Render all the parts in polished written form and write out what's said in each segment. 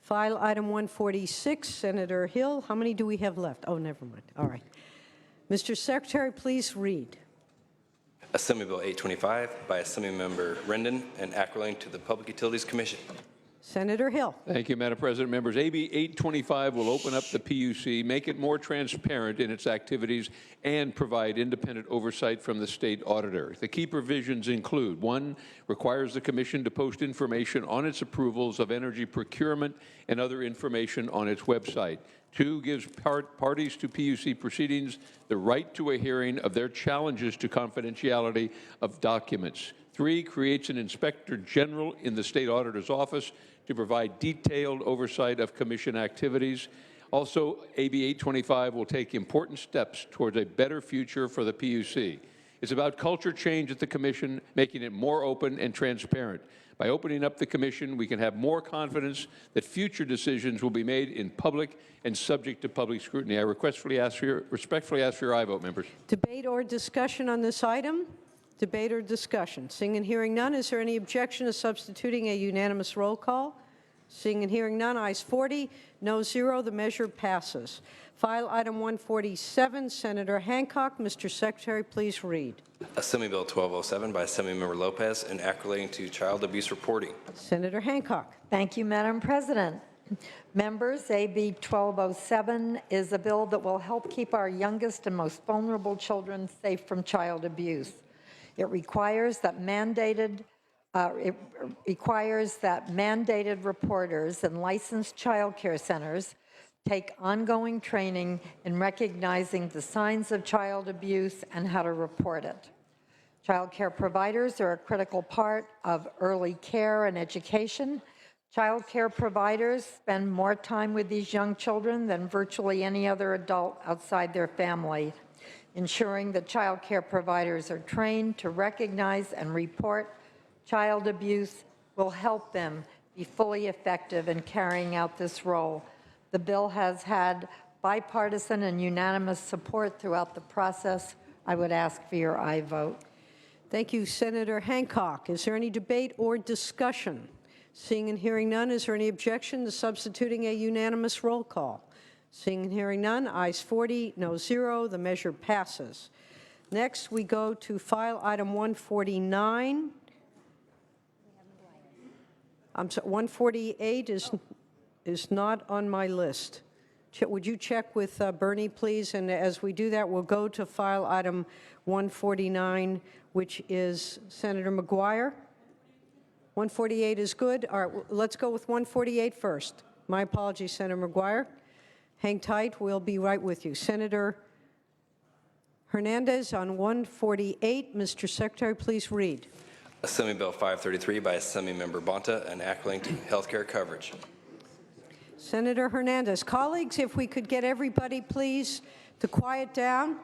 File item 146, Senator Hill. How many do we have left? Oh, never mind. All right. Mr. Secretary, please read. Assembly Bill 825 by Assemblymember Rendon and acrolein to the Public Utilities Commission. Senator Hill. Thank you, Madam President. Members, AB 825 will open up the PUC, make it more transparent in its activities, and provide independent oversight from the state auditor. The key provisions include: 1, requires the Commission to post information on its approvals of energy procurement and other information on its website. 2, gives parties to PUC proceedings the right to a hearing of their challenges to confidentiality of documents. 3, creates an Inspector General in the State Auditor's Office to provide detailed oversight of Commission activities. Also, AB 825 will take important steps towards a better future for the PUC. It's about culture change at the Commission, making it more open and transparent. By opening up the Commission, we can have more confidence that future decisions will be made in public and subject to public scrutiny. I respectfully ask for your aye vote, members. Debate or discussion on this item? Debate or discussion? Seeing and hearing none, is there any objection to substituting a unanimous roll call? Seeing and hearing none, ayes 40, no 0. The measure passes. File item 147, Senator Hancock. Mr. Secretary, please read. Assembly Bill 1207 by Assemblymember Lopez and acrolein to child abuse reporting. Senator Hancock. Thank you, Madam President. Members, AB 1207 is a bill that will help keep our youngest and most vulnerable children safe from child abuse. It requires that mandated reporters and licensed child care centers take ongoing training in recognizing the signs of child abuse and how to report it. Child care providers are a critical part of early care and education. Child care providers spend more time with these young children than virtually any other adult outside their family. Ensuring that child care providers are trained to recognize and report child abuse will help them be fully effective in carrying out this role. The bill has had bipartisan and unanimous support throughout the process. I would ask for your aye vote. Thank you, Senator Hancock. Is there any debate or discussion? Seeing and hearing none, is there any objection to substituting a unanimous roll call? Seeing and hearing none, ayes 40, no 0. The measure passes. Next, we go to file item 149. I'm sorry, 148 is not on my list. Would you check with Bernie, please? And as we do that, we'll go to file item 149, which is Senator McGuire. 148 is good. All right, let's go with 148 first. My apologies, Senator McGuire. Hang tight. We'll be right with you. Senator Hernandez on 148. Mr. Secretary, please read. Assembly Bill 533 by Assemblymember Bonta and acrolein to healthcare coverage. Senator Hernandez. Colleagues, if we could get everybody, please, to quiet down.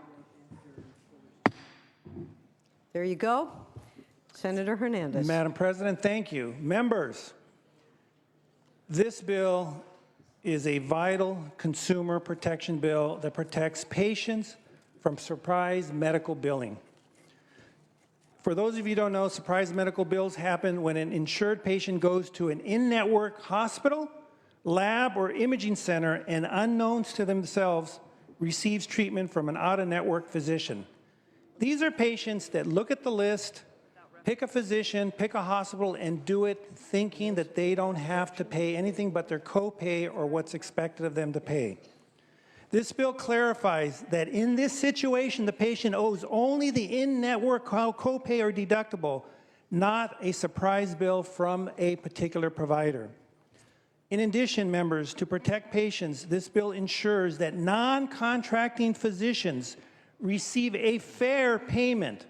There you go. Senator Hernandez. Madam President, thank you. Members, this bill is a vital consumer protection bill that protects patients from surprise medical billing. For those of you who don't know, surprise medical bills happen when an insured patient goes to an in-network hospital, lab, or imaging center and, unknowns to themselves, receives treatment from an out-of-network physician. These are patients that look at the list, pick a physician, pick a hospital, and do it thinking that they don't have to pay anything but their copay or what's expected of them to pay. This bill clarifies that in this situation, the patient owes only the in-network copay or deductible, not a surprise bill from a particular provider. In addition, members, to protect patients, this bill ensures that non-contracting physicians receive a fair payment.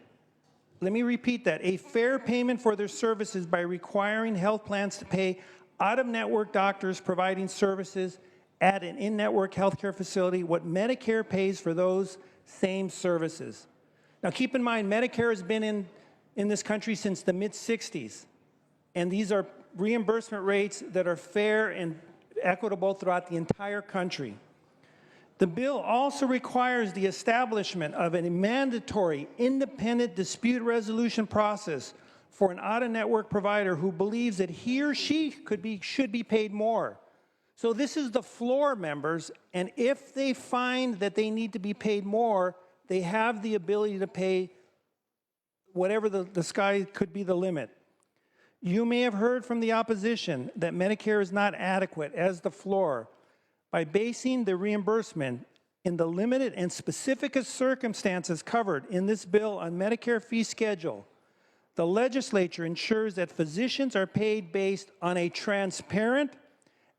Let me repeat that, a fair payment for their services by requiring health plans to pay out-of-network doctors providing services at an in-network healthcare facility what Medicare pays for those same services. Now keep in mind, Medicare has been in this country since the mid-60s, and these are reimbursement rates that are fair and equitable throughout the entire country. The bill also requires the establishment of a mandatory independent dispute resolution process for an out-of-network provider who believes that he or she should be paid more. So this is the floor, members, and if they find that they need to be paid more, they have the ability to pay whatever the sky could be the limit. You may have heard from the opposition that Medicare is not adequate as the floor. By basing the reimbursement in the limited and specific circumstances covered in this bill on Medicare fee schedule, the legislature ensures that physicians are paid based on a transparent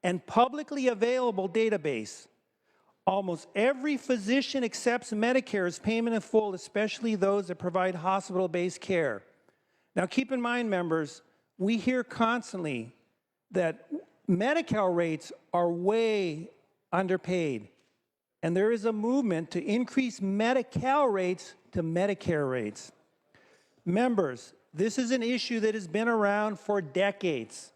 and publicly available database. Almost every physician accepts Medicare as payment in full, especially those that provide hospital-based care. Now keep in mind, members, we hear constantly that Medi-Cal rates are way underpaid, and there is a movement to increase Medi-Cal rates to Medicare rates. Members, this is an issue that has been around for decades.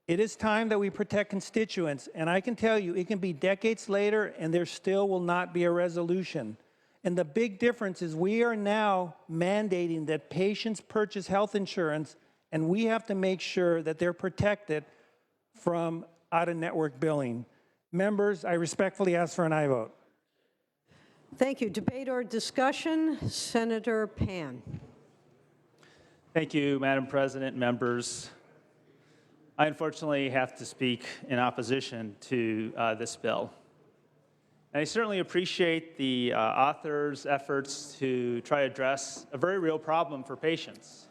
It is time that we protect constituents, and I can tell you, it can be decades later, and there still will not be a resolution. And the big difference is we are now mandating that patients purchase health insurance, and we have to make sure that they're protected from out-of-network billing. Members, I respectfully ask for an aye vote. Thank you. Debate or discussion? Senator Pan. Thank you, Madam President, members. I unfortunately have to speak in opposition to this bill. And I certainly appreciate the author's efforts to try to address a very real problem for patients.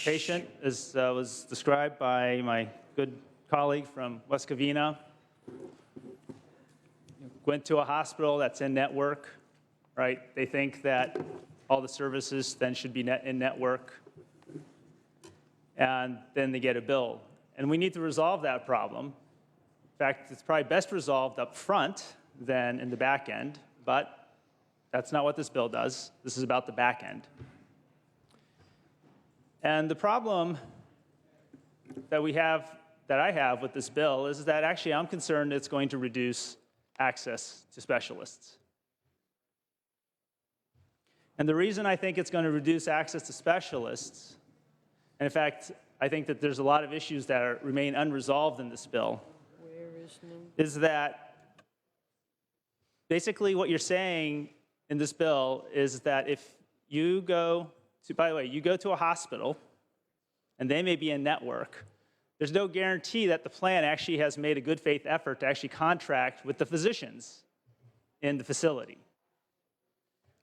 Patient, as was described by my good colleague from West Covina, went to a hospital that's in network, right? They think that all the services then should be in network, and then they get a bill. And we need to resolve that problem. In fact, it's probably best resolved up front than in the back end, but that's not what this bill does. This is about the back end. And the problem that I have with this bill is that actually I'm concerned it's going to reduce access to specialists. And the reason I think it's going to reduce access to specialists, and in fact, I think that there's a lot of issues that remain unresolved in this bill, is that basically what you're saying in this bill is that if you go to, by the way, you go to a hospital and they may be in network, there's no guarantee that the plan actually has made a good faith effort to actually contract with the physicians in the facility.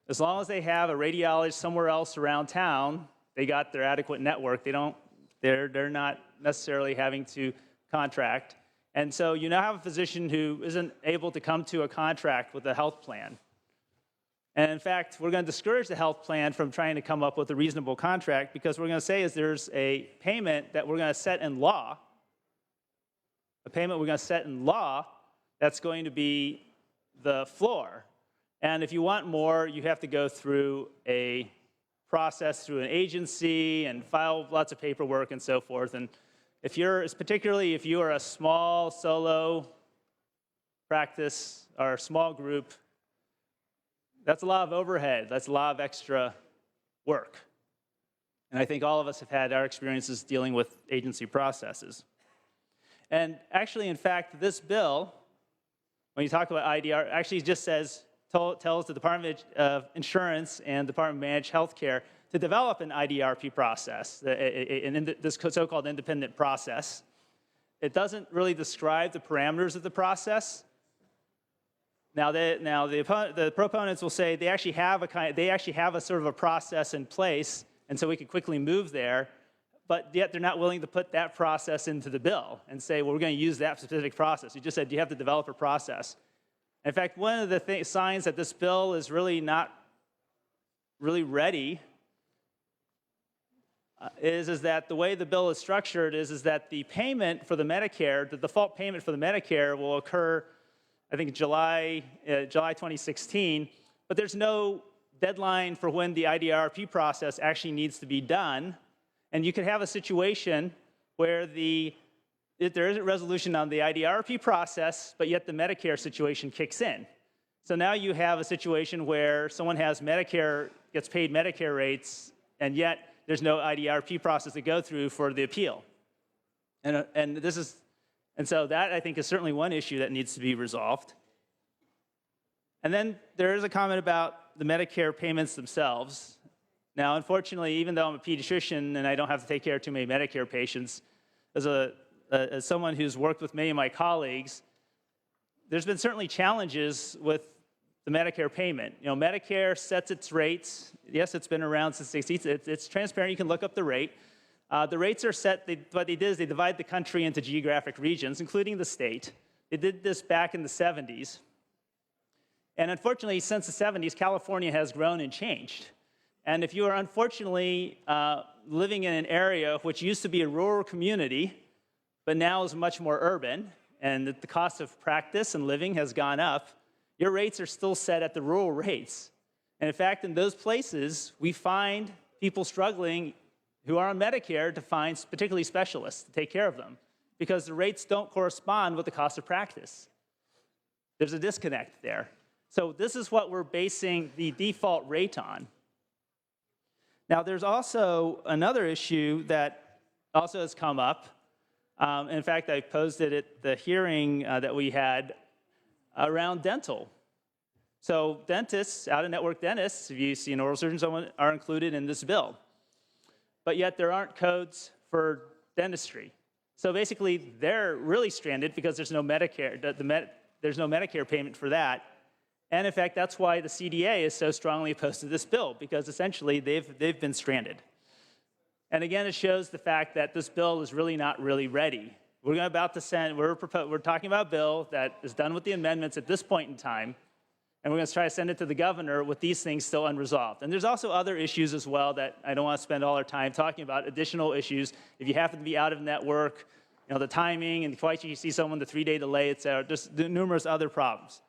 As long as they have a radiologist somewhere else around town, they got their adequate network. They're not necessarily having to contract. And so you now have a physician who isn't able to come to a contract with a health plan. And in fact, we're going to discourage the health plan from trying to come up with a reasonable contract, because what we're going to say is there's a payment that we're going to set in law, that's going to be the floor. And if you want more, you have to go through a process through an agency and file lots of paperwork and so forth. And particularly if you are a small solo practice or a small group, that's a lot of overhead. That's a lot of extra work. And I think all of us have had our experiences dealing with agency processes. And actually, in fact, this bill, when you talk about IDR, actually just tells the Department of Insurance and Department of Managed Healthcare to develop an IDRP process, this so-called independent process. It doesn't really describe the parameters of the process. Now the proponents will say they actually have a sort of a process in place, and so we could quickly move there, but yet they're not willing to put that process into the bill and say, well, we're going to use that specific process. You just said you have to develop a process. In fact, one of the signs that this bill is really not really ready is that the way the bill is structured is that the payment for the Medicare, the default payment for the Medicare will occur, I think, July 2016, but there's no deadline for when the IDRP process actually needs to be done. And you could have a situation where if there isn't resolution on the IDRP process, but yet the Medicare situation kicks in. So now you have a situation where someone has Medicare, gets paid Medicare rates, and yet there's no IDRP process to go through for the appeal. And And so that, I think, is certainly one issue that needs to be resolved. And then there is a comment about the Medicare payments themselves. Now, unfortunately, even though I'm a pediatrician and I don't have to take care of too many Medicare patients, as someone who's worked with many of my colleagues, there's been certainly challenges with the Medicare payment. You know, Medicare sets its rates. Yes, it's been around since the 60s. It's transparent. You can look up the rate. The rates are set. What they did is they divide the country into geographic regions, including the state. They did this back in the 70s. And unfortunately, since the 70s, California has grown and changed. And if you are unfortunately living in an area which used to be a rural community, but now is much more urban, and the cost of practice and living has gone up, your rates are still set at the rural rates. And in fact, in those places, we find people struggling who are on Medicare to find particularly specialists to take care of them because the rates don't correspond with the cost of practice. There's a disconnect there. So this is what we're basing the default rate on. Now, there's also another issue that also has come up. In fact, I posed it at the hearing that we had around dental. So dentists, out-of-network dentists, if you see an oral surgeon, someone are included in this bill. But yet there aren't codes for dentistry. So basically, they're really stranded because there's no Medicare, there's no Medicare payment for that. And in fact, that's why the CDA is so strongly opposed to this bill, because essentially they've been stranded. And again, it shows the fact that this bill is really not really ready. We're about to send, we're talking about a bill that is done with the amendments at this point in time, and we're going to try to send it to the governor with these things still unresolved. And there's also other issues as well that I don't want to spend all our time talking about, additional issues. If you happen to be out of network, you know, the timing, and twice you see someone, the 3-day delay, et cetera, just numerous other problems.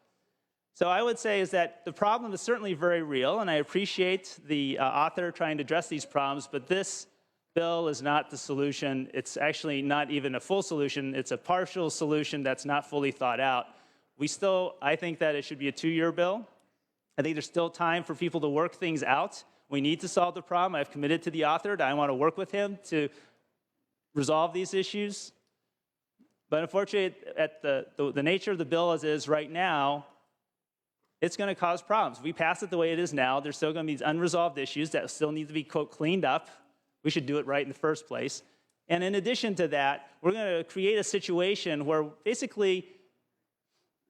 So I would say is that the problem is certainly very real, and I appreciate the author trying to address these problems, but this bill is not the solution. It's actually not even a full solution. It's a partial solution that's not fully thought out. I think that it should be a 2-year bill. I think there's still time for people to work things out. We need to solve the problem. I've committed to the author that I want to work with him to resolve these issues. But unfortunately, at the nature of the bill as it is right now, it's going to cause problems. We pass it the way it is now. There's still going to be these unresolved issues that still need to be, quote, cleaned up. We should do it right in the first place. And in addition to that, we're going to create a situation where basically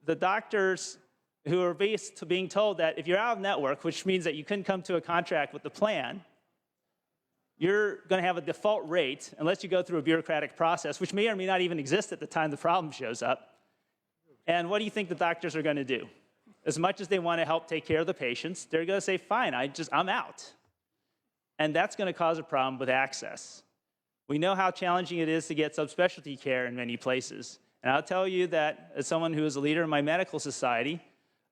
the doctors who are being told that if you're out of network, which means that you couldn't come to a contract with the plan, you're going to have a default rate unless you go through a bureaucratic process, which may or may not even exist at the time the problem shows up. And what do you think the doctors are going to do? As much as they want to help take care of the patients, they're going to say, fine, I'm out. And that's going to cause a problem with access. We know how challenging it is to get subspecialty care in many places. And I'll tell you that as someone who is a leader in my medical society,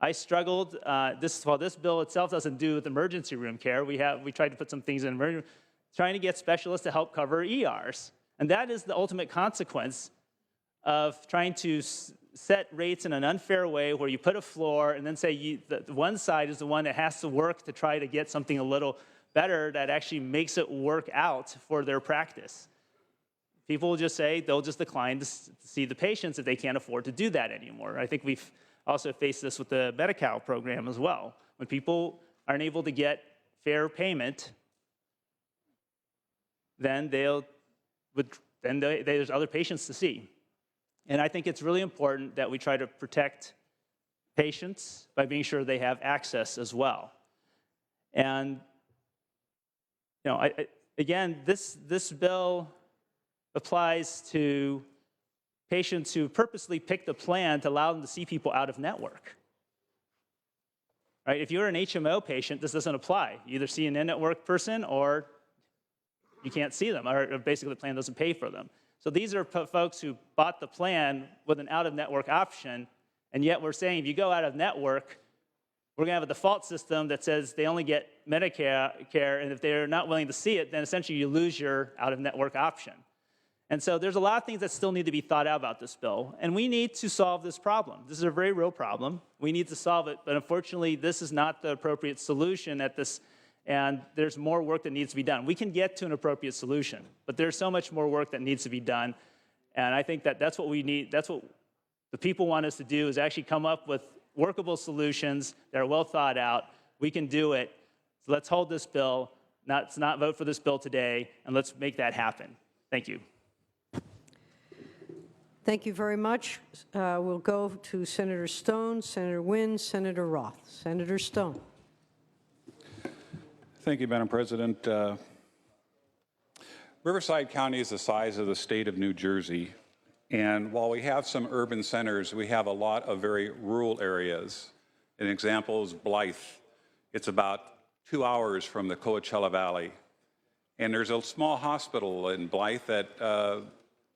I struggled. This bill itself doesn't do with emergency room care. We tried to put some things in emergency, trying to get specialists to help cover ERs. And that is the ultimate consequence of trying to set rates in an unfair way where you put a floor and then say the one side is the one that has to work to try to get something a little better that actually makes it work out for their practice. People will just say they'll just decline to see the patients if they can't afford to do that anymore. I think we've also faced this with the Medi-Cal program as well. When people aren't able to get fair payment, then there's other patients to see. And I think it's really important that we try to protect patients by being sure they have access as well. And you know, again, this bill applies to patients who purposely picked a plan to allow them to see people out of network. Right? If you're an HMO patient, this doesn't apply. You either see an in-network person or you can't see them, or basically the plan doesn't pay for them. So these are folks who bought the plan with an out-of-network option, and yet we're saying if you go out of network, we're going to have a default system that says they only get Medicare care, and if they're not willing to see it, then essentially you lose your out-of-network option. And so there's a lot of things that still need to be thought out about this bill, and we need to solve this problem. This is a very real problem. We need to solve it, but unfortunately, this is not the appropriate solution at this, and there's more work that needs to be done. We can get to an appropriate solution, but there's so much more work that needs to be done, And I think that that's what we need. That's what the people want us to do, is actually come up with workable solutions that are well thought out. We can do it. So let's hold this bill, let's not vote for this bill today, and let's make that happen. Thank you. Thank you very much. We'll go to Senator Stone, Senator Wynn, Senator Roth. Senator Stone. Thank you, Madam President. Riverside County is the size of the state of New Jersey, and while we have some urban centers, we have a lot of very rural areas. An example is Blythe. It's about 2 hours from the Coachella Valley. And there's a small hospital in Blythe that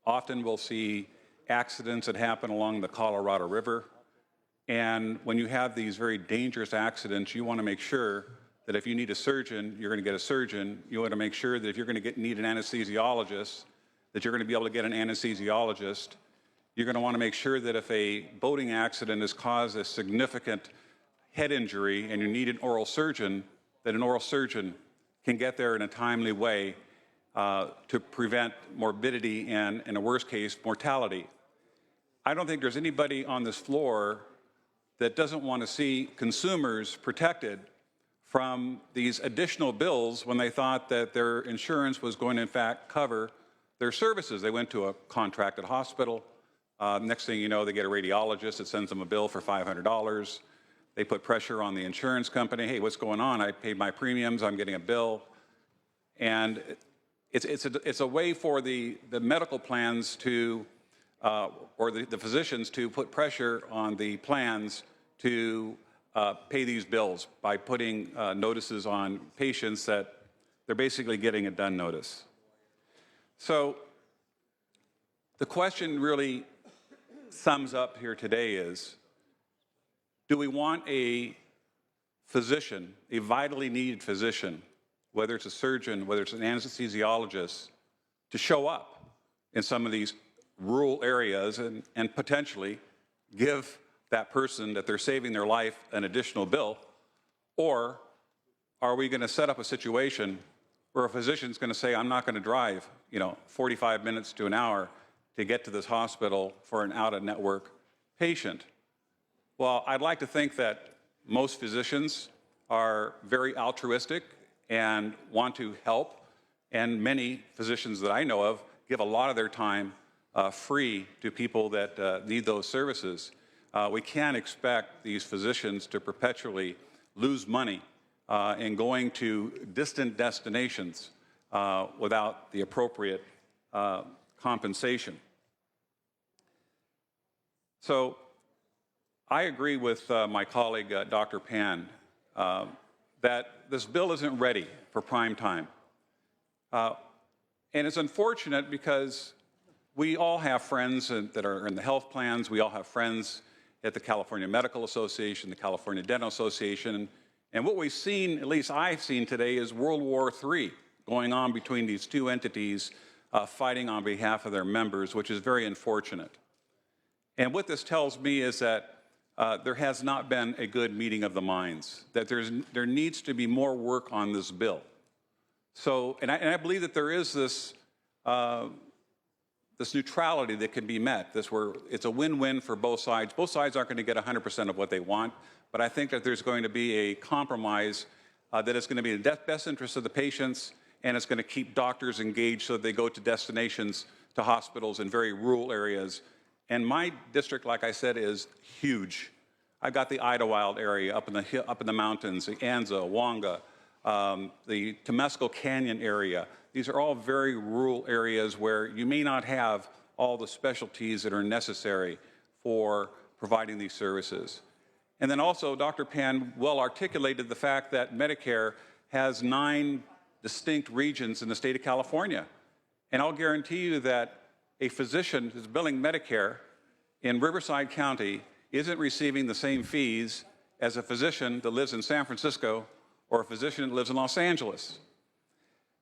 often will see accidents that happen along the Colorado River. And when you have these very dangerous accidents, you want to make sure that if you need a surgeon, you're going to get a surgeon. You want to make sure that if you're going to need an anesthesiologist, that you're going to be able to get an anesthesiologist. You're going to want to make sure that if a boating accident has caused a significant head injury and you need an oral surgeon, that an oral surgeon can get there in a timely way to prevent morbidity and, in a worst case, mortality. I don't think there's anybody on this floor that doesn't want to see consumers protected from these additional bills when they thought that their insurance was going to, in fact, cover their services. They went to a contracted hospital. Next thing you know, they get a radiologist that sends them a bill for $500. They put pressure on the insurance company. Hey, what's going on? I paid my premiums. I'm getting a bill. And it's a way for the medical plans to, or the physicians to put pressure on the plans to pay these bills by putting notices on patients that they're basically getting a done notice. So the question really sums up here today is, do we want a physician, a vitally needed physician, whether it's a surgeon, whether it's an anesthesiologist, to show up in some of these rural areas and potentially give that person that they're saving their life an additional bill? Or are we going to set up a situation where a physician's going to say, I'm not going to drive, 45 minutes to an hour to get to this hospital for an out-of-network patient? Well, I'd like to think that most physicians are very altruistic and want to help, and many physicians that I know of give a lot of their time free to people that need those services. We can't expect these physicians to perpetually lose money in going to distant destinations without the appropriate compensation. So I agree with my colleague, Dr. Pan, that this bill isn't ready for prime time. And it's unfortunate because we all have friends that are in the health plans. We all have friends at the California Medical Association, the California Dental Association. And what we've seen, at least I've seen today, is World War III going on between these two entities fighting on behalf of their members, which is very unfortunate. And what this tells me is that there has not been a good meeting of the minds, that there needs to be more work on this bill. So, and I believe that there is this neutrality that can be met, where it's a win-win for both sides. Both sides aren't going to get 100% of what they want, but I think that there's going to be a compromise that is going to be in the best interest of the patients, and it's going to keep doctors engaged so that they go to destinations, to hospitals in very rural areas. And my district, like I said, is huge. I've got the Idlewild area up in the mountains, the Anza, Wonga, the Temescal Canyon area. These are all very rural areas where you may not have all the specialties that are necessary for providing these services. And then also, Dr. Pan well articulated the fact that Medicare has 9 distinct regions in the state of California. And I'll guarantee you that a physician who's billing Medicare in Riverside County isn't receiving the same fees as a physician that lives in San Francisco or a physician that lives in Los Angeles.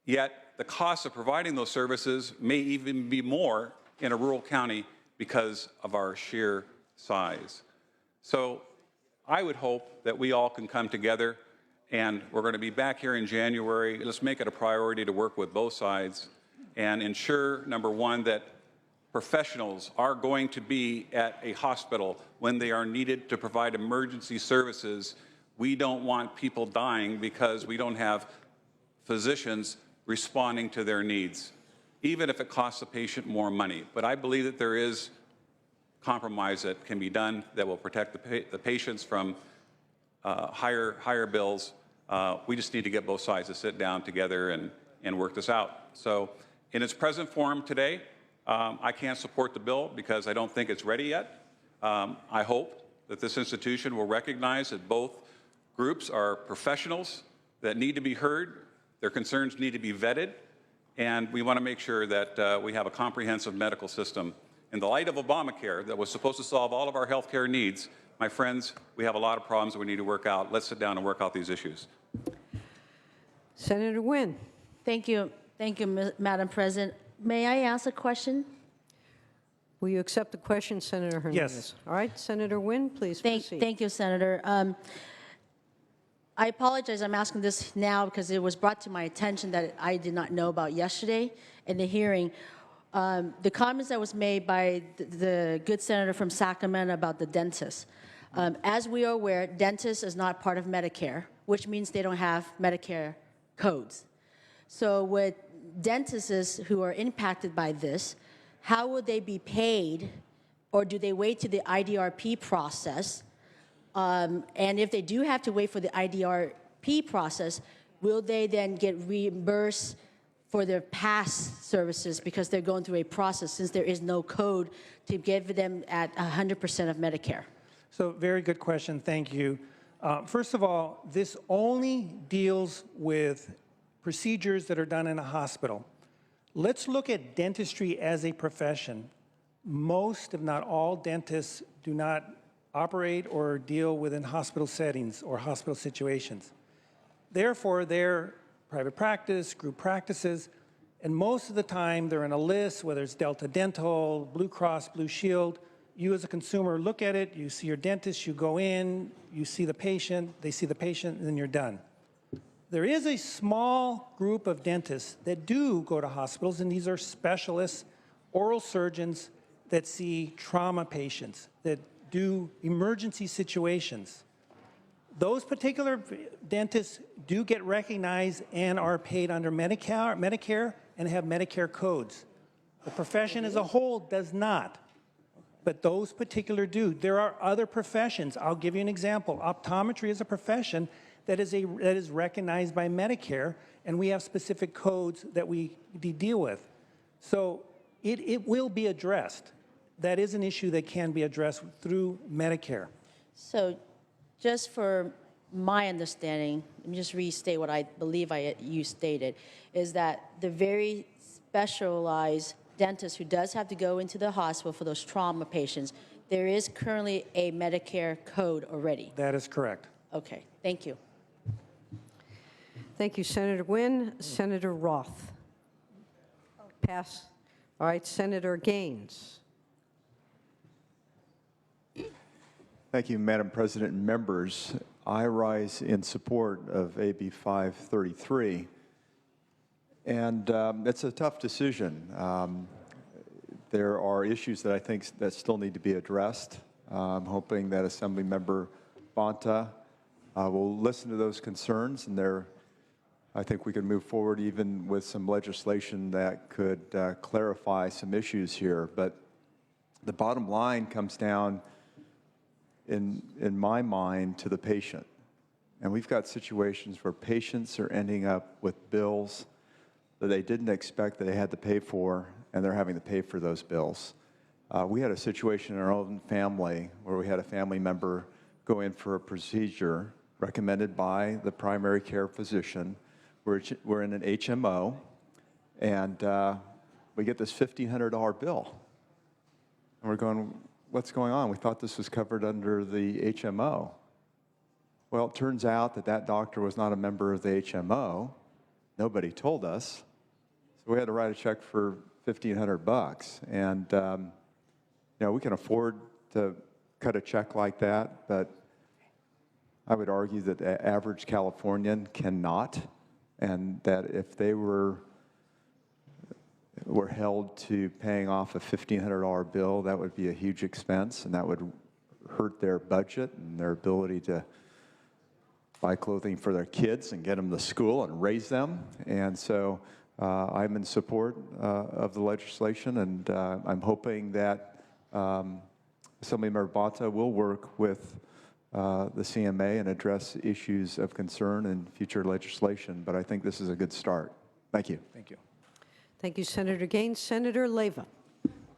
Yet the cost of providing those services may even be more in a rural county because of our sheer size. So I would hope that we all can come together, and we're going to be back here in January. Let's make it a priority to work with both sides and ensure, number one, that professionals are going to be at a hospital when they are needed to provide emergency services. We don't want people dying because we don't have physicians responding to their needs, even if it costs the patient more money. But I believe that there is compromise that can be done that will protect the patients from higher bills. We just need to get both sides to sit down together and work this out. So in its present form today, I can't support the bill because I don't think it's ready yet. I hope that this institution will recognize that both groups are professionals that need to be heard, their concerns need to be vetted, and we want to make sure that we have a comprehensive medical system. In the light of Obamacare that was supposed to solve all of our health care needs, my friends, we have a lot of problems that we need to work out. Let's sit down and work out these issues. Senator Nguyen. Thank you, Madam President. May I ask a question? Will you accept the question, Senator Hernandez? Yes. All right, Senator Nguyen, please proceed. Thank you, Senator. I apologize, I'm asking this now because it was brought to my attention that I did not know about yesterday in the hearing. The comments that was made by the good senator from Sacramento about the dentist. As we are aware, dentists is not part of Medicare, which means they don't have Medicare codes. So with dentists who are impacted by this, how will they be paid, or do they wait to the IDRP process? And if they do have to wait for the IDRP process, will they then get reimbursed for their past services because they're going through a process since there is no code to give them at 100% of Medicare? So very good question, thank you. First of all, this only deals with procedures that are done in a hospital. Let's look at dentistry as a profession. Most, if not all, dentists do not operate or deal within hospital settings or hospital situations. Therefore, they're private practice, group practices, and most of the time they're in a list, whether it's Delta Dental, Blue Cross, Blue Shield. You as a consumer look at it, you see your dentist, you go in, you see the patient, they see the patient, and then you're done. There is a small group of dentists that do go to hospitals, and these are specialists, oral surgeons that see trauma patients, that do emergency situations. Those particular dentists do get recognized and are paid under Medicare and have Medicare codes. The profession as a whole does not, but those particular do. There are other professions. I'll give you an example. Optometry is a profession that is recognized by Medicare, and we have specific codes that we deal with. So it will be addressed. That is an issue that can be addressed through Medicare. So just for my understanding, let me just restate what I believe you stated, is that the very specialized dentist who does have to go into the hospital for those trauma patients, there is currently a Medicare code already. That is correct. Okay, thank you. Thank you, Senator Nguyen. Senator Roth. Pass. All right, Senator Gaines. Thank you, Madam President and members. I rise in support of AB 533. And it's a tough decision. There are issues that I think that still need to be addressed. I'm hoping that Assemblymember Bonta will listen to those concerns, and I think we can move forward even with some legislation that could clarify some issues here. But the bottom line comes down, in my mind, to the patient. And we've got situations where patients are ending up with bills that they didn't expect that they had to pay for, and they're having to pay for those bills. We had a situation in our own family where we had a family member go in for a procedure recommended by the primary care physician. We're in an HMO, and we get this $1,500 bill. And we're going, what's going on? We thought this was covered under the HMO. Well, it turns out that that doctor was not a member of the HMO. Nobody told us. So we had to write a check for $1,500. And, we can afford to cut a check like that, but I would argue that the average Californian cannot, and that if they were were held to paying off a $1,500 bill, that would be a huge expense, and that would hurt their budget and their ability to buy clothing for their kids and get them to school and raise them. And so I'm in support of the legislation, and I'm hoping that Assemblymember Bata will work with the CMA and address issues of concern in future legislation. But I think this is a good start. Thank you. Thank you. Thank you, Senator Gaines. Senator Leyva.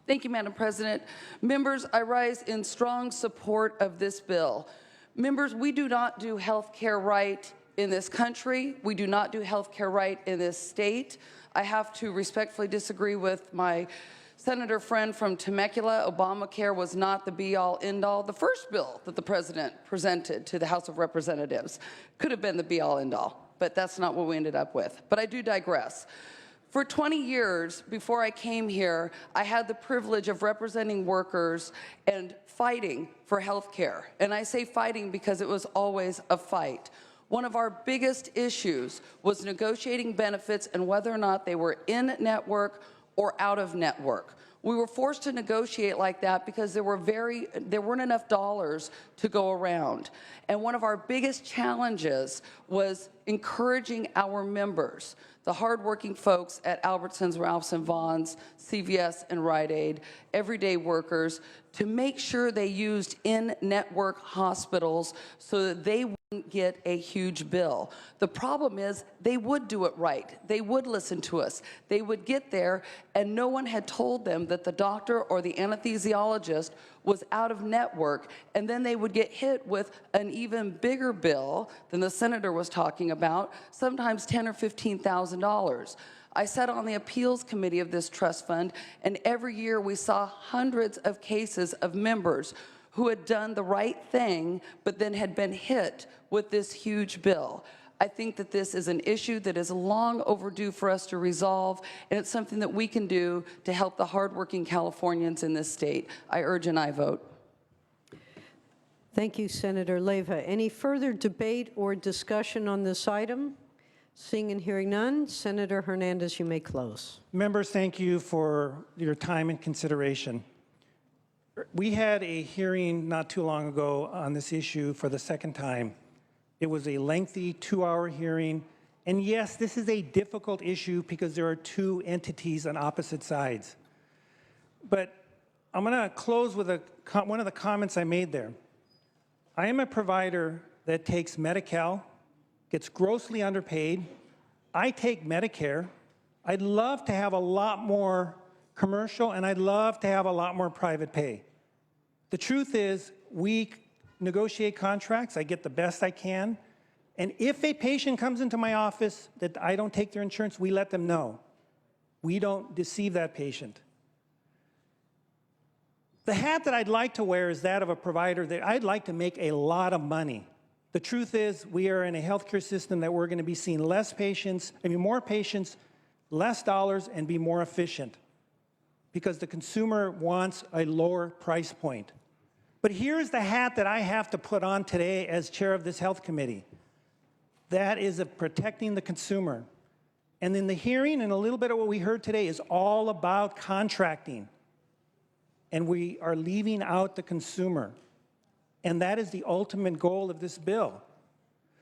Thank you, Madam President. Members, I rise in strong support of this bill. Members, we do not do health care right in this country. We do not do health care right in this state. I have to respectfully disagree with my senator friend from Temecula. Obamacare was not the be-all, end-all. The first bill that the president presented to the House of Representatives could have been the be-all, end-all, but that's not what we ended up with. But I do digress. For 20 years before I came here, I had the privilege of representing workers and fighting for health care. And I say fighting because it was always a fight. One of our biggest issues was negotiating benefits and whether or not they were in-network or out of network. We were forced to negotiate like that because there weren't enough dollars to go around. And one of our biggest challenges was encouraging our members, the hardworking folks at Albertsons, Ralphs and Vons, CVS and Rite Aid, everyday workers, to make sure they used in-network hospitals so that they wouldn't get a huge bill. The problem is they would do it right. They would listen to us. They would get there, and no one had told them that the doctor or the anesthesiologist was out of network, and then they would get hit with an even bigger bill than the senator was talking about, sometimes $10,000 or $15,000. I sat on the appeals committee of this trust fund, and every year we saw hundreds of cases of members who had done the right thing, but then had been hit with this huge bill. I think that this is an issue that is long overdue for us to resolve, and it's something that we can do to help the hardworking Californians in this state. I urge an aye vote. Thank you, Senator Leyva. Any further debate or discussion on this item? Seeing and hearing none, Senator Hernandez, you may close. Members, thank you for your time and consideration. We had a hearing not too long ago on this issue for the second time. It was a lengthy 2-hour hearing. And yes, this is a difficult issue because there are two entities on opposite sides. But I'm going to close with one of the comments I made there. I am a provider that takes Medi-Cal, gets grossly underpaid. I take Medicare. I'd love to have a lot more commercial, and I'd love to have a lot more private pay. The truth is, we negotiate contracts. I get the best I can. And if a patient comes into my office that I don't take their insurance, we let them know. We don't deceive that patient. The hat that I'd like to wear is that of a provider that I'd like to make a lot of money. The truth is, we are in a healthcare system that we're going to be seeing less patients, more patients, less dollars, and be more efficient because the consumer wants a lower price point. But here's the hat that I have to put on today as chair of this health committee. That is of protecting the consumer. And in the hearing and a little bit of what we heard today is all about contracting. And we are leaving out the consumer. And that is the ultimate goal of this bill.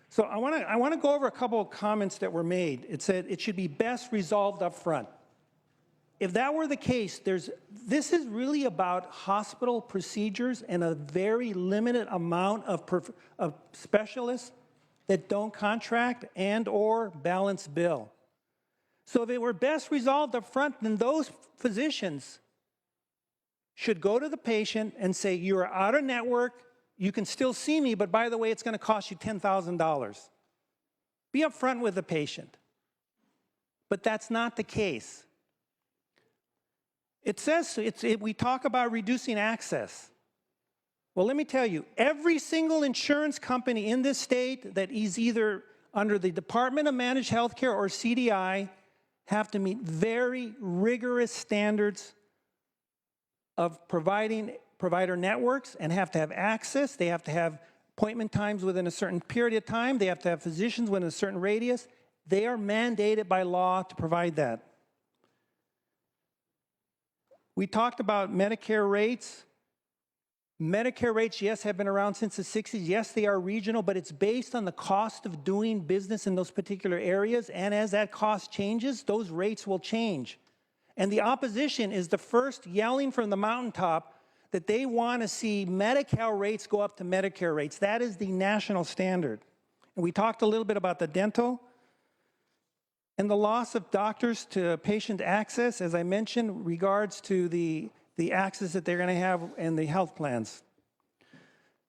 So I want to go over a couple of comments that were made. It said it should be best resolved up front. If that were the case, this is really about hospital procedures and a very limited amount of specialists that don't contract and or balance bill. So if it were best resolved up front, then those physicians should go to the patient and say, you are out of network, you can still see me, but by the way, it's going to cost you $10,000. Be upfront with the patient. But that's not the case. It says, we talk about reducing access. Well, let me tell you, every single insurance company in this state that is either under the Department of Managed Healthcare or CDI have to meet very rigorous standards of providing provider networks and have to have access. They have to have appointment times within a certain period of time. They have to have physicians within a certain radius. They are mandated by law to provide that. We talked about Medicare rates. Medicare rates, yes, have been around since the 60s. Yes, they are regional, but it's based on the cost of doing business in those particular areas. And as that cost changes, those rates will change. And the opposition is the first yelling from the mountaintop that they want to see Medi-Cal rates go up to Medicare rates. That is the national standard. And we talked a little bit about the dental and the loss of doctors to patient access, as I mentioned, regards to the access that they're going to have in the health plans.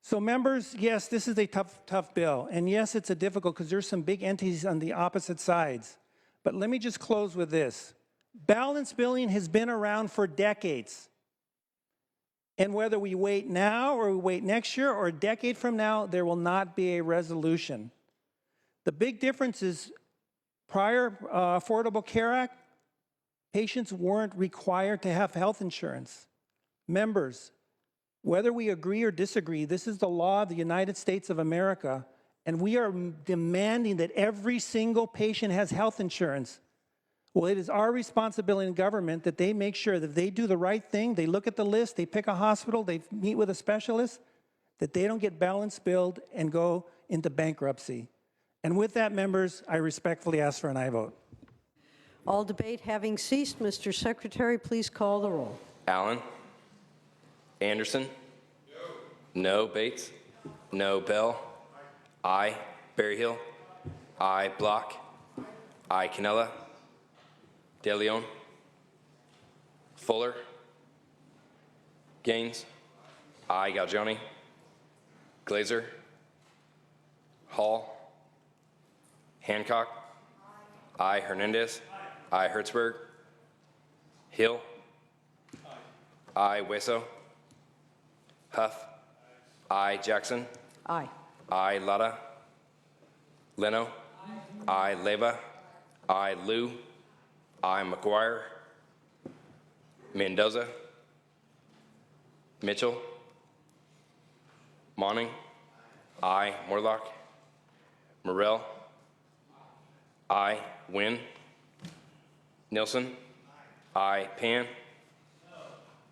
So members, yes, this is a tough bill. And yes, it's a difficult because there's some big entities on the opposite sides. But let me just close with this. Balanced billing has been around for decades. And whether we wait now or we wait next year or a decade from now, there will not be a resolution. The big difference is prior Affordable Care Act, patients weren't required to have health insurance. Members, whether we agree or disagree, this is the law of the United States of America, and we are demanding that every single patient has health insurance. Well, it is our responsibility in government that they make sure that they do the right thing, they look at the list, they pick a hospital, they meet with a specialist, that they don't get balance billed and go into bankruptcy. And with that, members, I respectfully ask for an aye vote. All debate having ceased, Mr. Secretary, please call the roll. Allen? Anderson? No. Bates? No. Bell? Aye. Berryhill? Aye. Block? Aye. Canella? De Leon? Fuller? Gaines? Aye. Galgiani? Glazer? Hall? Hancock? Aye. Hernandez? Aye. Hertzberg? Hill? Aye. Hueso? Huff? Aye. Jackson? Aye. Aye. Lara? Leno? Aye. Leyva? Aye. Liu? Aye. McGuire? Mendoza? Mitchell? Monning? Aye. Morlock? Morrell? Aye. Wynn? Nilsson? Aye. Pan?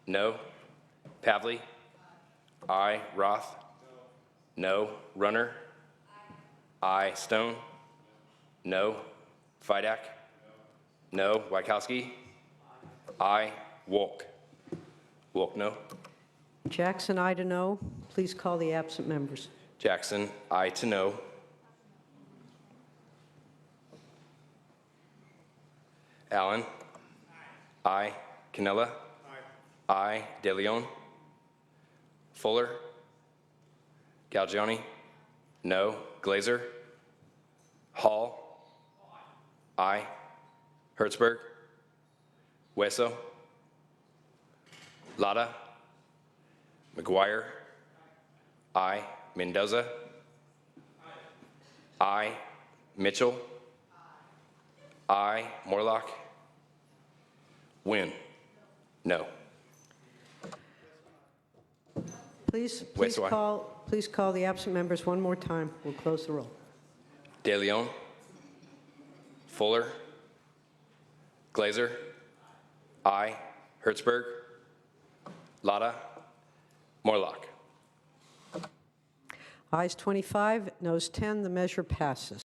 No. Pavley? Aye. Roth? No. Runner? Aye. Stone? No. Vidak? No. Wykowski? Aye. Wolk? Wolk, no. Jackson, aye to no. Please call the absent members. Jackson, aye to no. Allen? Aye. Canella? Aye. De Leon? Fuller? Galgiani? No. Glazer? Hall? Aye. Hertzberg? Hueso? Lada? McGuire? Aye. Mendoza? Aye. Mitchell? Aye. Morlock? Wynn? No. Please West, aye. call the absent members one more time. We'll close the roll. De Leon? Fuller? Glazer? Aye. Hertzberg? Lada? Morlock? Ayes 25, noes 10, the measure passes.